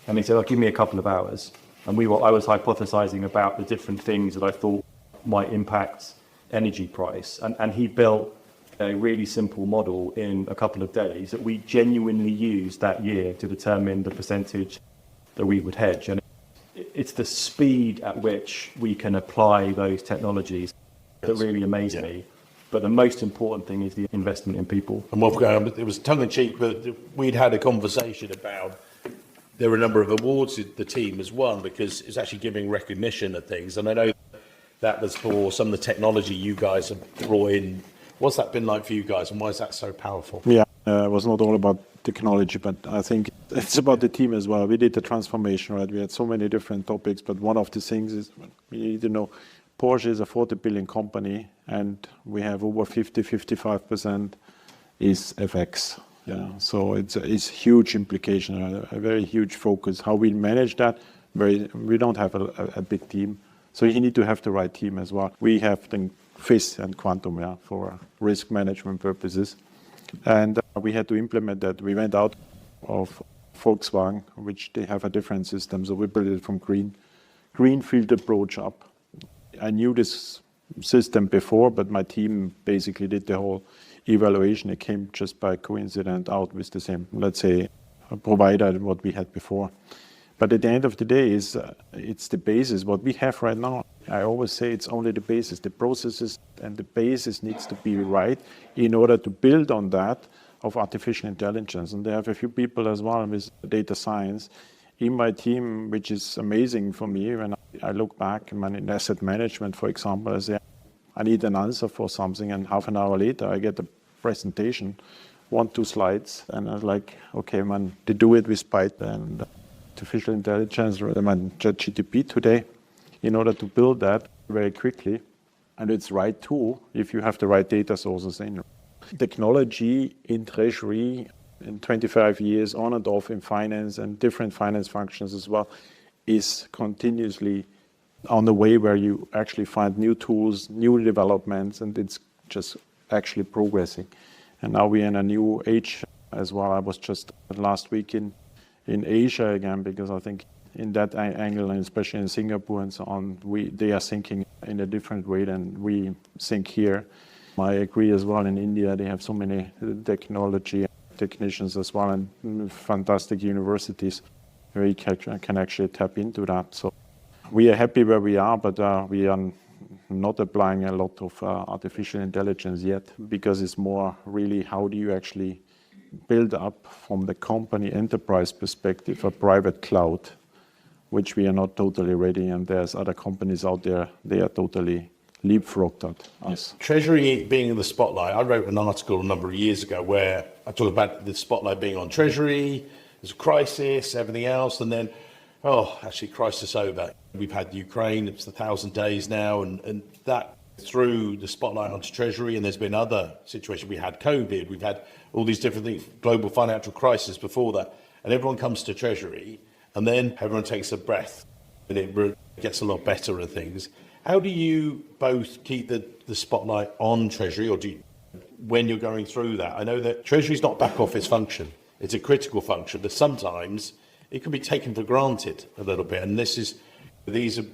[SPEAKER 2] And he said, give me a couple of hours. And I was hypothesizing about the different things that I thought might impact energy price. And he built a really simple model in a couple of days that we genuinely used that year to determine the percentage that we would hedge. And it's the speed at which we can apply those technologies that really amazed me. But the most important thing is the investment in people.
[SPEAKER 1] And Wolfgang, it was tongue in cheek, but we'd had a conversation about there were a number of awards the team has won, because it's actually giving recognition of things. And I know that was for some of the technology you guys have brought in. What's that been like for you guys, and why is that so powerful?
[SPEAKER 3] Yeah, it was not all about technology, but I think it's about the team as well. We did the transformation, right? We had so many different topics, but one of the things is we need to know Porsche is a 40 billion company, and we have over 55% is FX. Yeah, so it's huge implication, a very huge focus. How we manage that, we don't have a big team, so you need to have the right team as well. We have the FIS and Quantum, for risk management purposes, and we had to implement that. We went out of Volkswagen, which they have a different system, so we built it from greenfield approach up. I knew this system before, but my team basically did the whole evaluation. It came just by coincidence out with the same, let's say, provider what we had before. But at the end of the day, it's the basis. What we have right now, I always say it's only the basis. The processes and the basis needs to be right in order to build on that of artificial intelligence. And they have a few people as well with data science in my team, which is amazing for me. When I look back in asset management, for example, I say, I need an answer for something, and half an hour later, I get a presentation, 1-2 slides, and I was like, okay, man, they do it with Python and artificial intelligence, ChatGPT today, in order to build that very quickly. And it's right too, if you have the right data sources in. Technology in Treasury, in 25 years on and off in finance and different finance functions as well, is continuously on the way where you actually find new tools, new developments, and it's just actually progressing. And now we're in a new age as well. I was just last week in Asia again, because I think in that angle, and especially in Singapore and so on, they are thinking in a different way than we think here. I agree as well. In India, they have so many technology technicians as well, and fantastic universities where you can actually tap into that. So we are happy where we are, but we are not applying a lot of artificial intelligence yet, because it's more really how do you actually build up from the company enterprise perspective a private cloud, which we are not totally ready, and there's other companies out there, they are totally leapfrogged at us.
[SPEAKER 1] Treasury being in the spotlight, I wrote an article a number of years ago where I talked about the spotlight being on Treasury, there's a crisis, everything else, and then, actually crisis over. We've had Ukraine, it's 1,000 days now, and that threw the spotlight onto Treasury, and there's been other situations. We had COVID, we've had all these different things, global financial crisis before that, and everyone comes to Treasury, and then everyone takes a breath, and it gets a lot better and things. How do you both keep the spotlight on Treasury, or do you, when you're going through that? I know that Treasury is not back office function, it's a critical function, but sometimes it can be taken for granted a little bit, and these are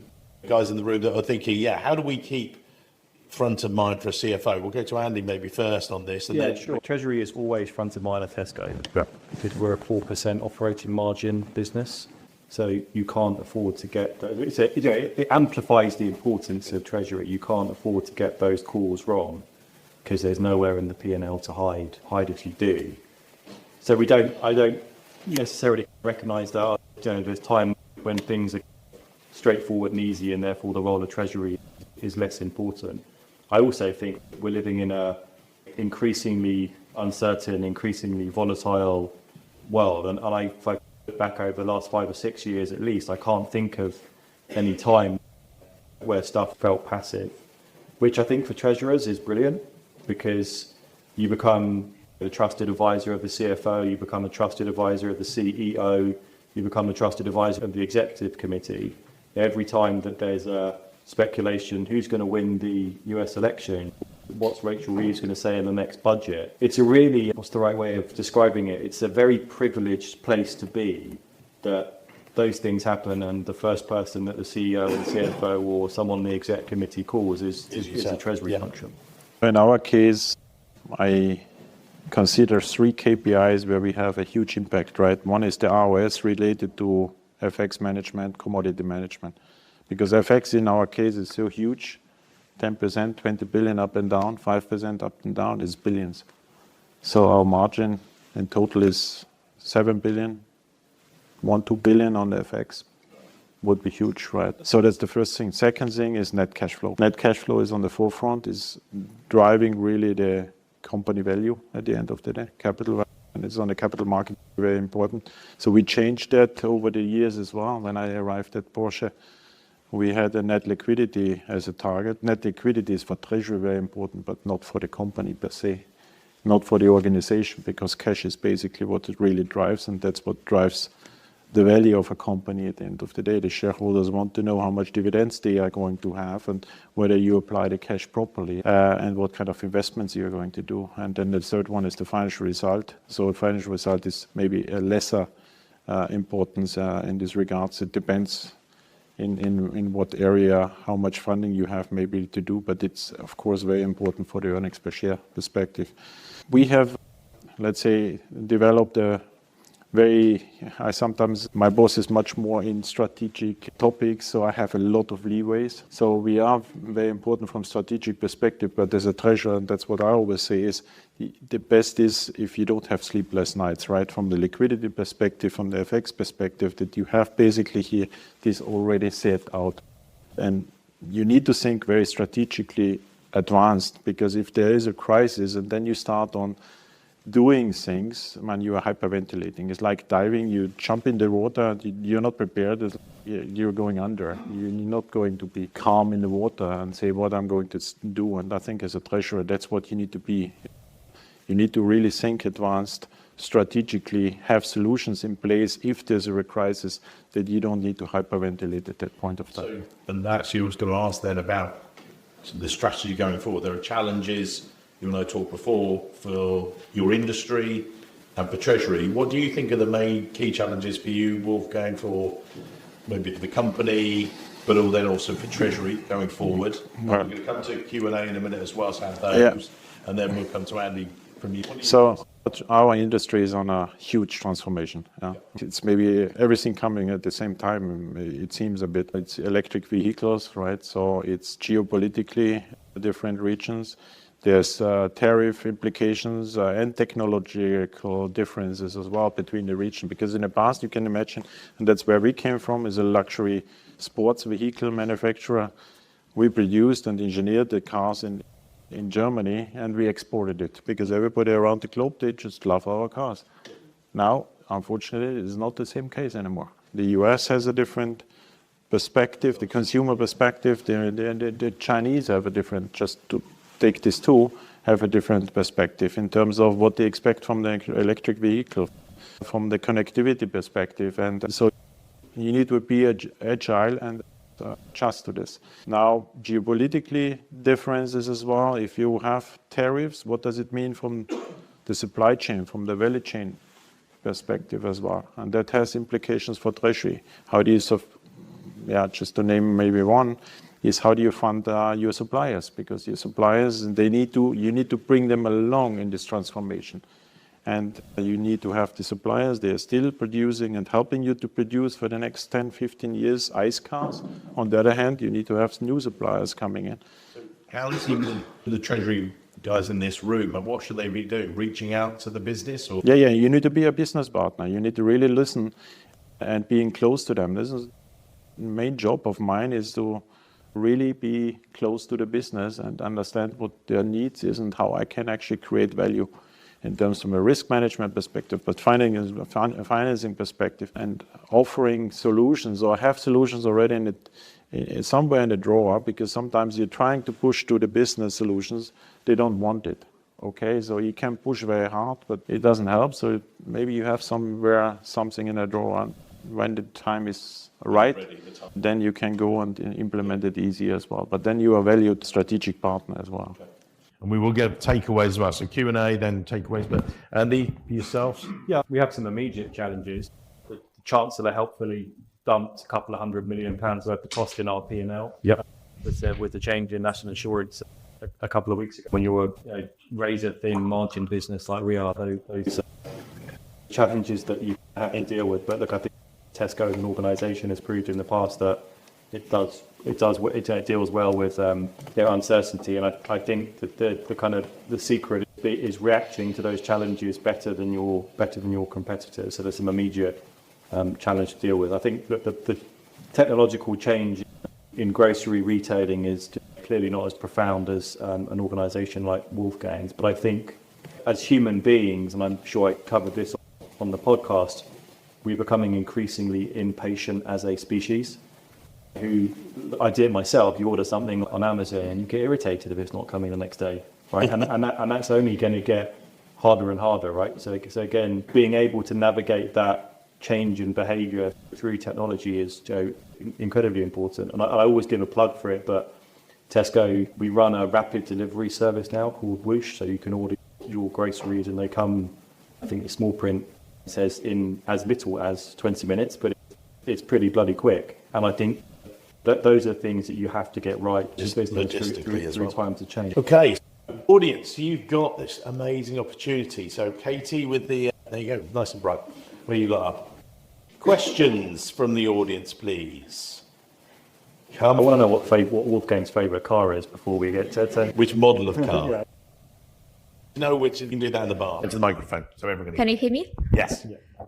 [SPEAKER 1] guys in the room that are thinking, how do we keep front of mind for a CFO? We'll go to Andy maybe first on this. And then
[SPEAKER 2] sure. Treasury is always front of mind at Tesco, because we're a 4% operating margin business. So you can't afford to get, it amplifies the importance of Treasury. You can't afford to get those calls wrong, because there's nowhere in the P&L to hide if you do. So I don't necessarily recognise that there's time when things are straightforward and easy, and therefore the role of Treasury is less important. I also think we're living in a increasingly uncertain, increasingly volatile world, and if I look back over the last 5 or 6 years at least, I can't think of any time where stuff felt passive, which I think for treasurers is brilliant, because you become the trusted advisor of the CFO, you become a trusted advisor of the CEO, you become a trusted advisor of the executive committee. Every time that there's a speculation who's going to win the US election, what's Rachel Reeves going to say in the next budget, it's a really, what's the right way of describing it? It's a very privileged place to be, that those things happen, and the first person that the CEO or the CFO or someone on the exec committee calls is a Treasury function.
[SPEAKER 3] In our case, I consider 3 KPIs where we have a huge impact, right? One is the ROS related to FX management, commodity management, because FX in our case is so huge, 10%, 20 billion up and down, 5% up and down is billions. So our margin in total is 7 billion, 1-2 billion on the FX would be huge, right? So that's the first thing. Second thing is net cash flow. Net cash flow is on the forefront, is driving really the company value at the end of the day, capital value. And it's on the capital market, very important. So we changed that over the years as well. When I arrived at Porsche, we had a net liquidity as a target. Net liquidity is for Treasury very important, but not for the company per se, not for the organization, because cash is basically what it really drives, and that's what drives the value of a company at the end of the day. The shareholders want to know how much dividends they are going to have, and whether you apply the cash properly, and what kind of investments you're going to do. And then the third one is the financial result. So the financial result is maybe a lesser importance in this regards. It depends in what area, how much funding you have maybe to do, but it's of course very important for the earnings per share perspective. We have, let's say, developed my boss is much more in strategic topics, so I have a lot of leeways. So we are very important from strategic perspective, but as a treasurer, and that's what I always say, is the best is if you don't have sleepless nights, right? From the liquidity perspective, from the FX perspective, that you have basically here this already set out. And you need to think very strategically advanced, because if there is a crisis and then you start on doing things, man, you are hyperventilating. It's like diving, you jump in the water, you're not prepared, you're going under. You're not going to be calm in the water and say what I'm going to do. And I think as a treasurer, that's what you need to be. You need to really think advanced, strategically, have solutions in place if there's a crisis, that you don't need to hyperventilate at that point of time.
[SPEAKER 1] And that's, you was going to ask then about the strategy going forward? There are challenges, you and I talked before, for your industry and for Treasury. What do you think are the main key challenges for you, Wolfgang, for maybe for the company, but then also for Treasury going forward? We're going to come to Q&A in a minute as well, so have those, and then we'll come to Andy from you.
[SPEAKER 3] So our industry is on a huge transformation. It's maybe everything coming at the same time. It seems a bit. It's electric vehicles, right? So it's geopolitically different regions. There's tariff implications and technological differences as well between the region. Because in the past, you can imagine, and that's where we came from, is a luxury sports vehicle manufacturer. We produced and engineered the cars in Germany, and we exported it because everybody around the globe, they just love our cars. Now, unfortunately, it's not the same case anymore. The US has a different perspective, the consumer perspective. The Chinese have a different, just to take this two, have a different perspective in terms of what they expect from the electric vehicle, from the connectivity perspective. And so you need to be agile and adjust to this. Now, geopolitically differences as well. If you have tariffs, what does it mean from the supply chain, from the value chain perspective as well? And that has implications for Treasury. How do you, just to name maybe one, is how do you fund your suppliers? Because your suppliers, you need to bring them along in this transformation. And you need to have the suppliers, they are still producing and helping you to produce for the next 10, 15 years ICE cars. On the other hand, you need to have new suppliers coming in.
[SPEAKER 1] How is the Treasury guys in this room, and what should they be doing? Reaching out to the business? Or?
[SPEAKER 3] Yeah, you need to be a business partner. You need to really listen and being close to them. This is the main job of mine, is to really be close to the business and understand what their needs is and how I can actually create value in terms of a risk management perspective, but financing perspective, and offering solutions or have solutions already somewhere in the drawer, because sometimes you're trying to push to the business solutions, they don't want it. Okay, so you can push very hard, but it doesn't help. So maybe you have somewhere something in a drawer. When the time is right, then you can go and implement it easy as well. But then you are a valued strategic partner as well.
[SPEAKER 1] Okay. And we will get takeaways as well. So Q&A, then takeaways. But Andy, yourselves?
[SPEAKER 2] Yeah, we have some immediate challenges. The Chancellor helpfully dumped a couple of £100 million worth of cost in our P&L.
[SPEAKER 1] Yep.
[SPEAKER 2] With the change in national insurance a couple of weeks ago. When you're a razor-thin margin business like we are, those challenges that you have to deal with. But look, I think Tesco as an organisation has proved in the past that it deals well with their uncertainty, and I think that the secret is reacting to those challenges better than your competitors. So there's some immediate challenge to deal with. I think that the technological change in grocery retailing is clearly not as profound as an organisation like Wolfgang's, but I think as human beings, and I'm sure I covered this on the podcast, we're becoming increasingly impatient as a species. I did myself. You order something on Amazon and you get irritated if it's not coming the next day, right? and that's only going to get harder and harder, right? So again, being able to navigate that change in behaviour through technology is incredibly important. And I always give a plug for it, but Tesco, we run a rapid delivery service now called Whoosh, so you can order your groceries and they come, I think the small print says in as little as 20 minutes, but it's pretty bloody quick. And I think that those are things that you have to get right
[SPEAKER 1] just logistically as well.
[SPEAKER 2] Through times of change.
[SPEAKER 1] Okay, audience, you've got this amazing opportunity. So Katie with the, there you go, nice and bright. Where you got up? Questions from the audience, please.
[SPEAKER 2] I want to know what Wolfgang's favourite car is before we get to
[SPEAKER 1] which model of car. Yeah. No, which you can do that in the bar. Into the microphone, so everyone
[SPEAKER 4] can you hear me?
[SPEAKER 1] Yes.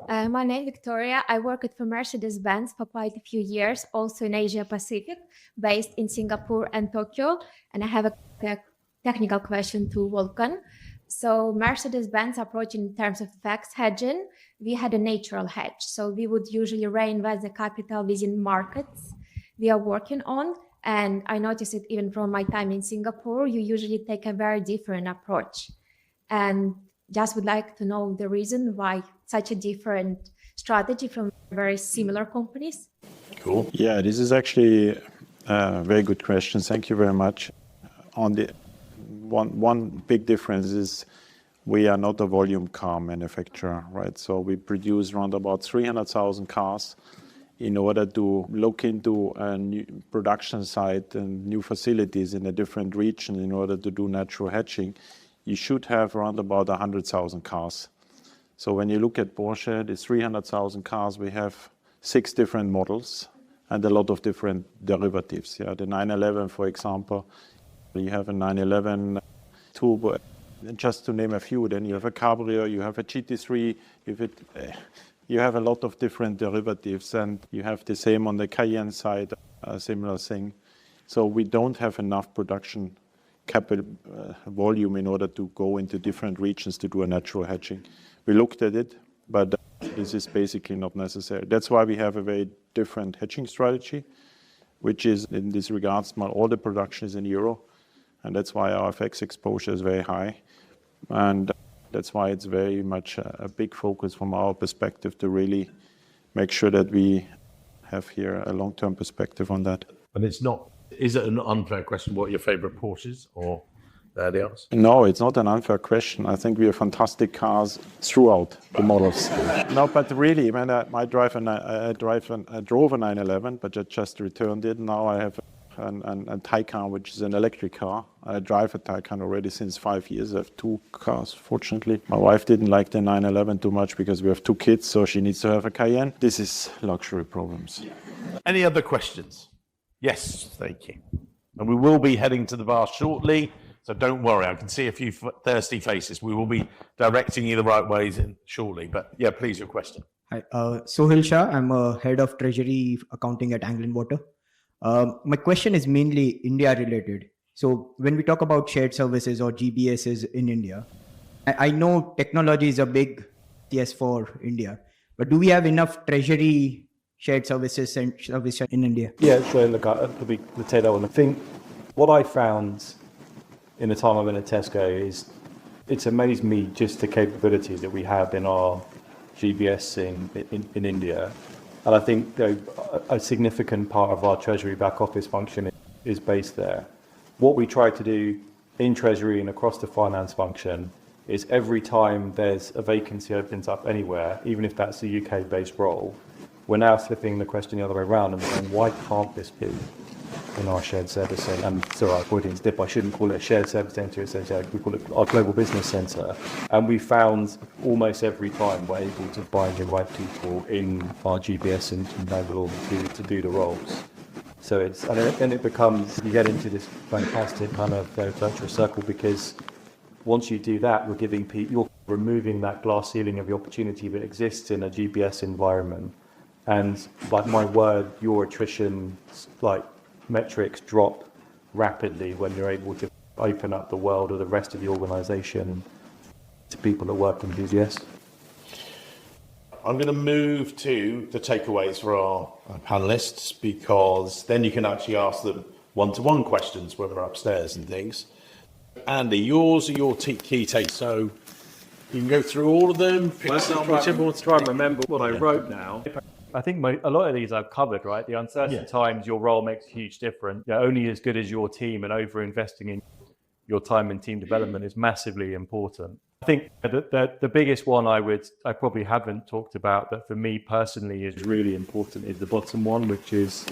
[SPEAKER 4] My name is Victoria. I worked for Mercedes-Benz for quite a few years, also in Asia Pacific, based in Singapore and Tokyo. And I have a technical question to Wolfgang. So Mercedes-Benz approach in terms of FX hedging, we had a natural hedge. So we would usually reinvest the capital within markets we are working on. And I noticed it even from my time in Singapore, you usually take a very different approach. And just would like to know the reason why such a different strategy from very similar companies.
[SPEAKER 1] Cool.
[SPEAKER 3] Yeah, this is actually a very good question. Thank you very much. on the one big difference is we are not a volume car manufacturer, right? So we produce around about 300,000 cars. In order to look into a new production site and new facilities in a different region in order to do natural hedging, you should have around about 100,000 cars. So when you look at Porsche, the 300,000 cars, we have 6 different models and a lot of different derivatives. Yeah, the 911, for example, you have a 911 Turbo, just to name a few. Then you have a Cabrio, you have a GT3, you have a lot of different derivatives, and you have the same on the Cayenne side, a similar thing. So we don't have enough production capital volume in order to go into different regions to do a natural hedging. We looked at it, but this is basically not necessary. That's why we have a very different hedging strategy, which is in this regards, all the production is in euro, and that's why our FX exposure is very high. And that's why it's very much a big focus from our perspective to really make sure that we have here a long-term perspective on that.
[SPEAKER 1] And it's not, is it an unfair question what are your favorite Porsches or the others?
[SPEAKER 3] No, it's not an unfair question. I think we have fantastic cars throughout the models. No, but really, man, I drove a 911, but just returned it. Now I have a Taycan, which is an electric car. I drive a Taycan already since 5 years. I have 2 cars, fortunately. My wife didn't like the 911 too much because we have 2 kids, so she needs to have a Cayenne. This is luxury problems.
[SPEAKER 1] Any other questions? Yes, thank you. And we will be heading to the bar shortly, so don't worry. I can see a few thirsty faces. We will be directing you the right ways shortly. But yeah, please, your question.
[SPEAKER 5] Hi, Sohail Shah. I'm a head of Treasury Accounting at Anglian Water. My question is mainly India related. So when we talk about shared services or GBSs in India, I know technology is a big yes for India, but do we have enough treasury shared services and services in India?
[SPEAKER 2] Yeah, so look, let me take that one. I think what I found in the time I've been at Tesco is it's amazed me just the capabilities that we have in our GBS in India. And I think a significant part of our Treasury back office function is based there. What we try to do in Treasury and across the finance function is every time there's a vacancy opens up anywhere, even if that's a UK-based role, we're now flipping the question the other way around and saying, why can't this be in our shared service centre? And sorry, audience dip, I shouldn't call it a shared service centre, essentially, we call it our global business centre. And we found almost every time we're able to find the right people in our GBS and Bangalore to do the roles. So it's, and it becomes, you get into this fantastic kind of virtuous circle, because once you do that, we're giving people, you're removing that glass ceiling of the opportunity that exists in a GBS environment. And like my word, your attrition metrics drop rapidly when you're able to open up the world or the rest of the organization to people that work in GBS.
[SPEAKER 1] I'm going to move to the takeaways for our panelists, because then you can actually ask them one-to-one questions when we're upstairs and things. Andy, yours are your key takes, so you can go through all of them.
[SPEAKER 2] Whichever wants to try and remember what I wrote now. I think a lot of these I've covered, right? The uncertain times, your role makes a huge difference. You're only as good as your team, and over-investing in your time in team development is massively important. I think the biggest one I probably haven't talked about that for me personally is really important is the bottom one, which is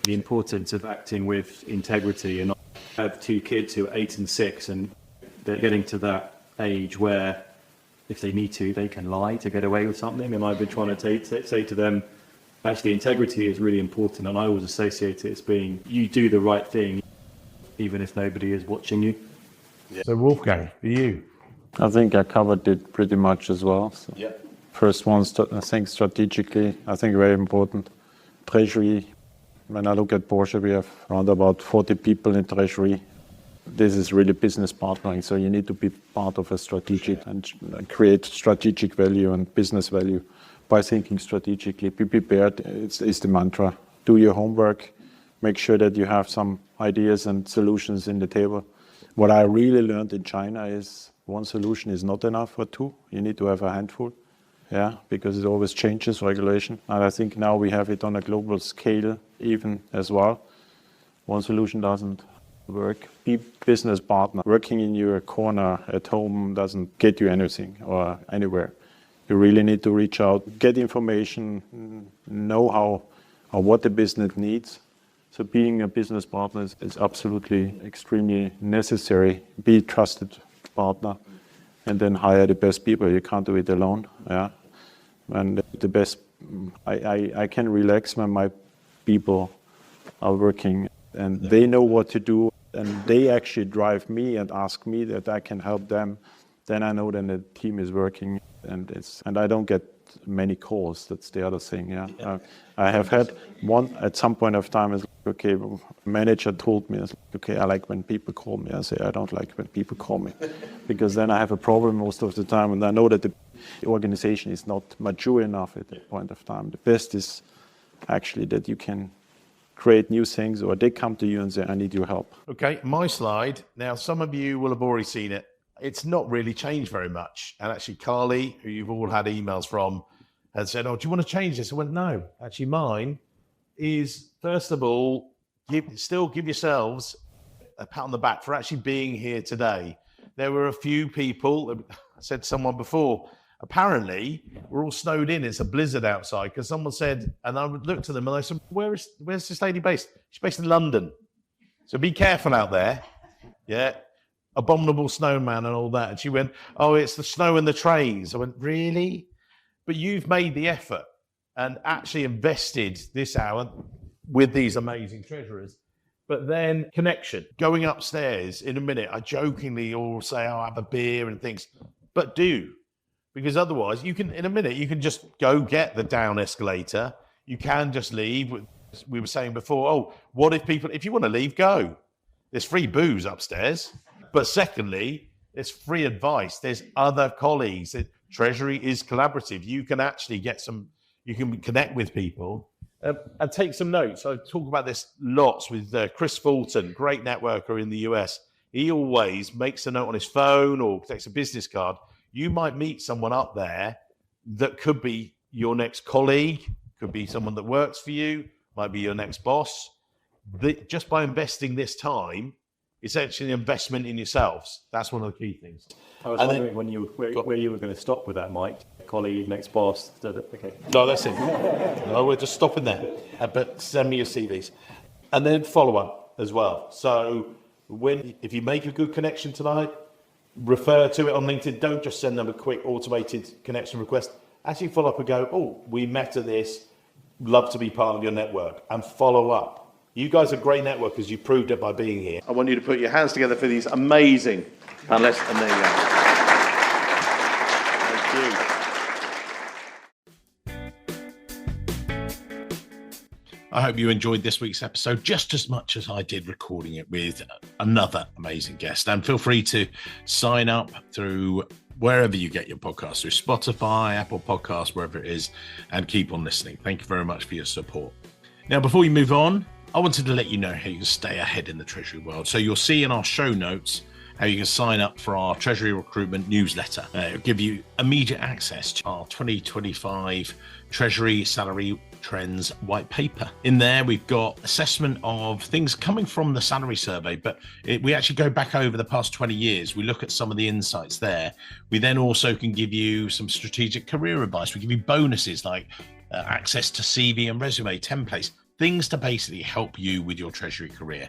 [SPEAKER 2] the importance of acting with integrity. And I have 2 kids who are 8 and 6, and they're getting to that age where if they need to, they can lie to get away with something. And I've been trying to say to them, actually, integrity is really important. And I always associate it as being, you do the right thing, even if nobody is watching you.
[SPEAKER 1] Yeah. So Wolfgang, for you?
[SPEAKER 3] I think I covered it pretty much as well. So first one, I think strategically, I think very important. Treasury, when I look at Porsche, we have around about 40 people in Treasury. This is really business partnering, so you need to be part of a strategic and create strategic value and business value by thinking strategically. Be prepared, it's the mantra. Do your homework, make sure that you have some ideas and solutions in the table. What I really learned in China is one solution is not enough for 2. You need to have a handful, because it always changes regulation. And I think now we have it on a global scale even as well. One solution doesn't work. Be business partner. Working in your corner at home doesn't get you anything or anywhere. You really need to reach out, get information, know how or what the business needs. So being a business partner is absolutely extremely necessary. Be a trusted partner and then hire the best people. You can't do it alone. Yeah. And the best, I can relax when my people are working and they know what to do and they actually drive me and ask me that I can help them. Then I know then the team is working and I don't get many calls. That's the other thing. Yeah. I have had one at some point of time. Is like, okay, manager told me, okay, I like when people call me. I say I don't like when people call me because then I have a problem most of the time, and I know that the organization is not mature enough at that point of time. The best is actually that you can create new things, or they come to you and say, I need your help.
[SPEAKER 1] Okay, my slide. Now, some of you will have already seen it. It's not really changed very much. And actually, Carly, who you've all had emails from, has said, oh, do you want to change this? I went, no. Actually, mine is, first of all, give yourselves a pat on the back for actually being here today. There were a few people, I said to someone before, apparently we're all snowed in. It's a blizzard outside because someone said, and I looked at them and I said, where's this lady based? She's based in London. So be careful out there. Yeah. Abominable snowman and all that. And she went, oh, it's the snow in the trains. I went, really? But you've made the effort and actually invested this hour with these amazing treasurers. But then connection, going upstairs in a minute, I jokingly all say, oh, have a beer and things, but do. Because otherwise you can, in a minute, you can just go get the down escalator. You can just leave. We were saying before, oh, what if you want to leave, go. There's free booze upstairs. But secondly, there's free advice. There's other colleagues. Treasury is collaborative. You can actually you can connect with people and take some notes. I talk about this lots with Chris Fulton, great networker in the US. He always makes a note on his phone or takes a business card. You might meet someone up there that could be your next colleague, could be someone that works for you, might be your next boss. Just by investing this time, it's actually an investment in yourselves. That's one of the key things.
[SPEAKER 2] I was wondering where you were going to stop with that, Mike. Colleague, next boss. Okay.
[SPEAKER 1] No, that's it. No, we're just stopping there. But send me your CVs. And then follow up as well. So if you make a good connection tonight, refer to it on LinkedIn. Don't just send them a quick automated connection request. Actually follow up and go, oh, we met at this. Love to be part of your network. And follow up. You guys are great networkers. You proved it by being here. I want you to put your hands together for these amazing panelists. And there you go. I hope you enjoyed this week's episode just as much as I did recording it with another amazing guest. And feel free to sign up through wherever you get your podcasts, through Spotify, Apple Podcasts, wherever it is, and keep on listening. Thank you very much for your support. Now, before we move on, I wanted to let you know how you can stay ahead in the Treasury world. So you'll see in our show notes how you can sign up for our Treasury Recruitment newsletter. It'll give you immediate access to our 2025 Treasury Salary Trends white paper. In there, we've got assessment of things coming from the salary survey, but we actually go back over the past 20 years. We look at some of the insights there. We then also can give you some strategic career advice. We give you bonuses like access to CV and resume templates, things to basically help you with your Treasury career.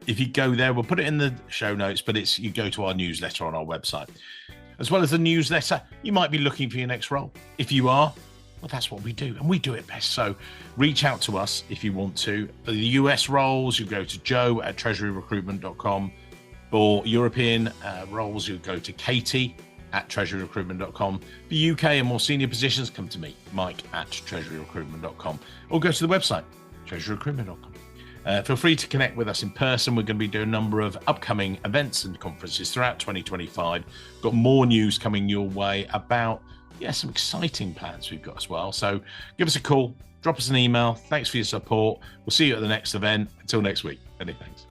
[SPEAKER 1] If you go there, we'll put it in the show notes, but you go to our newsletter on our website. As well as the newsletter, you might be looking for your next role. If you are, well, that's what we do, and we do it best. So reach out to us if you want to. For the US roles, you go to joe@treasuryrecruitment.com. For European roles, you go to katie@treasuryrecruitment.com. For UK and more senior positions, come to me, mike@treasuryrecruitment.com, or go to the website, treasuryrecruitment.com. Feel free to connect with us in person. We're going to be doing a number of upcoming events and conferences throughout 2025. Got more news coming your way about some exciting plans we've got as well. So give us a call, drop us an email. Thanks for your support. We'll see you at the next event. Until next week. Many thanks.